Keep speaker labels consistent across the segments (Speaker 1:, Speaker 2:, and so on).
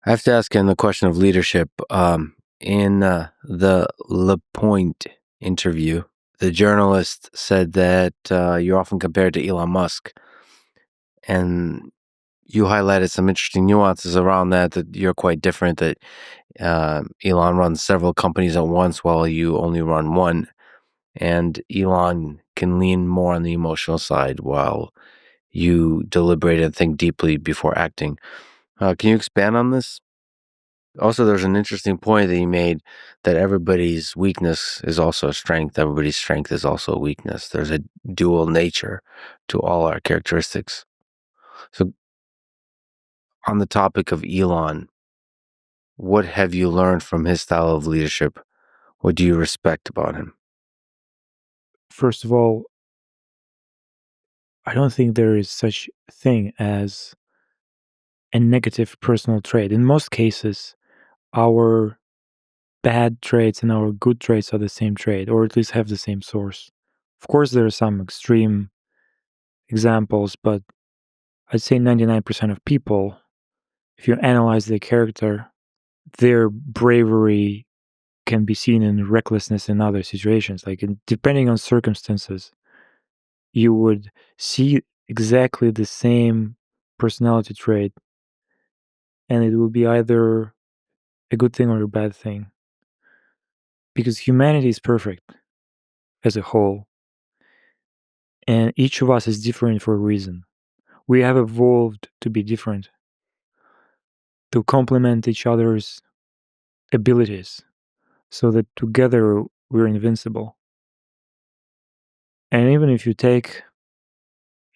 Speaker 1: I have to ask on the question of leadership. In the Le Point interview, the journalist said that you're often compared to Elon Musk, and you highlighted some interesting nuances around that you're quite different, that Elon runs several companies at once while you only run one, and Elon can lean more on the emotional side while you deliberate and think deeply before acting. Can you expand on this? Also, there's an interesting point that you made, that everybody's weakness is also a strength. Everybody's strength is also a weakness. There's a dual nature to all our characteristics. So, on the topic of Elon, what have you learned from his style of leadership? What do you respect about him?
Speaker 2: First of all, I don't think there is such thing as a negative personal trait. In most cases, our bad traits and our good traits are the same trait, or at least have the same source. Of course, there are some extreme examples, but I'd say 99% of people, if you analyze their character, their bravery can be seen in recklessness in other situations. Like, depending on circumstances, you would see exactly the same personality trait, and it will be either a good thing or a bad thing. Because humanity is perfect as a whole, and each of us is different for a reason. We have evolved to be different, to complement each other's abilities, so that together we're invincible. And even if you take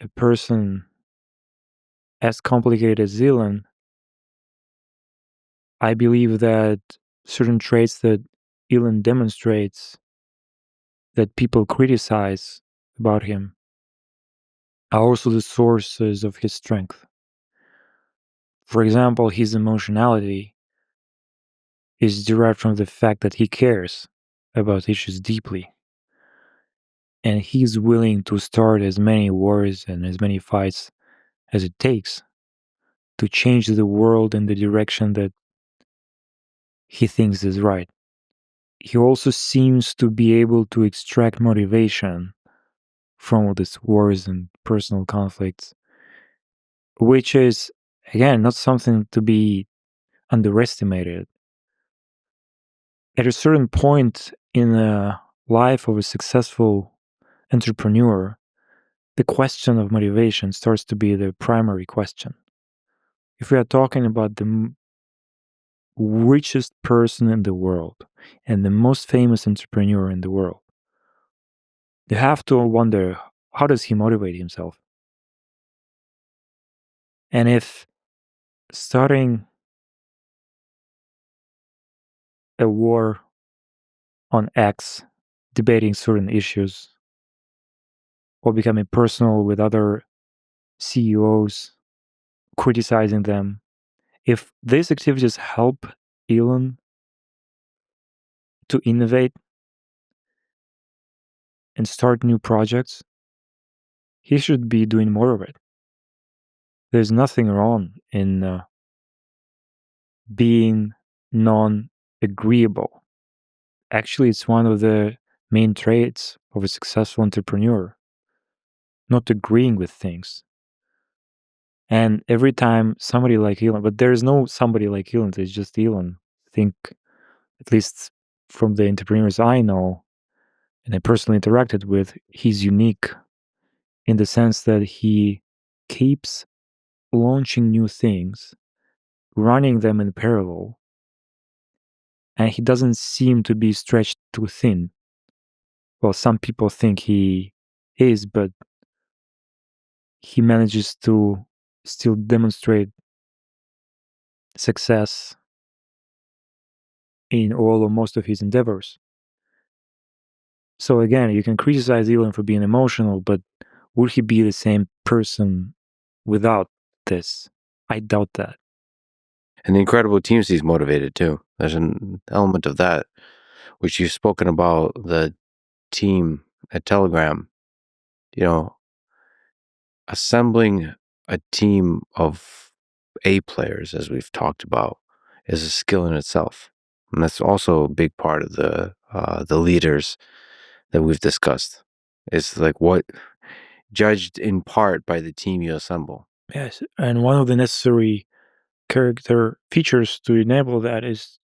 Speaker 2: a person as complicated as Elon, I believe that certain traits that Elon demonstrates that people criticize about him are also the sources of his strength. For example, his emotionality is derived from the fact that he cares about issues deeply. And he's willing to start as many wars and as many fights as it takes to change the world in the direction that he thinks is right. He also seems to be able to extract motivation from all these wars and personal conflicts, which is, again, not something to be underestimated. At a certain point in the life of a successful entrepreneur, the question of motivation starts to be the primary question. If we are talking about the richest person in the world and the most famous entrepreneur in the world, you have to wonder, how does he motivate himself? And if starting a war on X, debating certain issues, or becoming personal with other CEOs, criticizing them, if these activities help Elon to innovate and start new projects, he should be doing more of it. There's nothing wrong in being non-agreeable. Actually, it's one of the main traits of a successful entrepreneur, not agreeing with things. And every time somebody like Elon, but there is no somebody like Elon, it's just Elon. I think, at least from the entrepreneurs I know and I personally interacted with, he's unique in the sense that he keeps launching new things, running them in parallel, and he doesn't seem to be stretched too thin. Well, some people think he is, but he manages to still demonstrate success in all or most of his endeavors. So again, you can criticize Elon for being emotional, but would he be the same person without this? I doubt that.
Speaker 1: And the incredible teams he's motivated too. There's an element of that, which you've spoken about, the team at Telegram. You know, assembling a team of A players, as we've talked about, is a skill in itself. And that's also a big part of the leaders that we've discussed. It's like what judged in part by the team you assemble.
Speaker 2: Yes, and one of the necessary character features to enable that is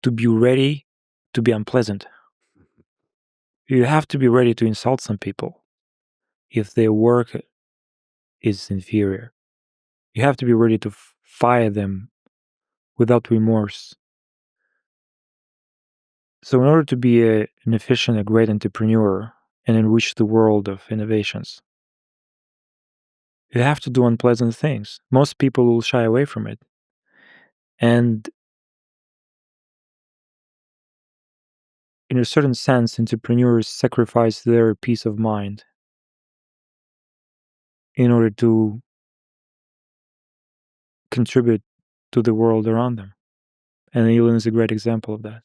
Speaker 2: to be ready to be unpleasant. You have to be ready to insult some people if their work is inferior. You have to be ready to fire them without remorse. So, in order to be an efficient, a great entrepreneur, and enrich the world of innovations, you have to do unpleasant things. Most people will shy away from it. And in a certain sense, entrepreneurs sacrifice their peace of mind in order to contribute to the world around them. And Elon is a great example of that.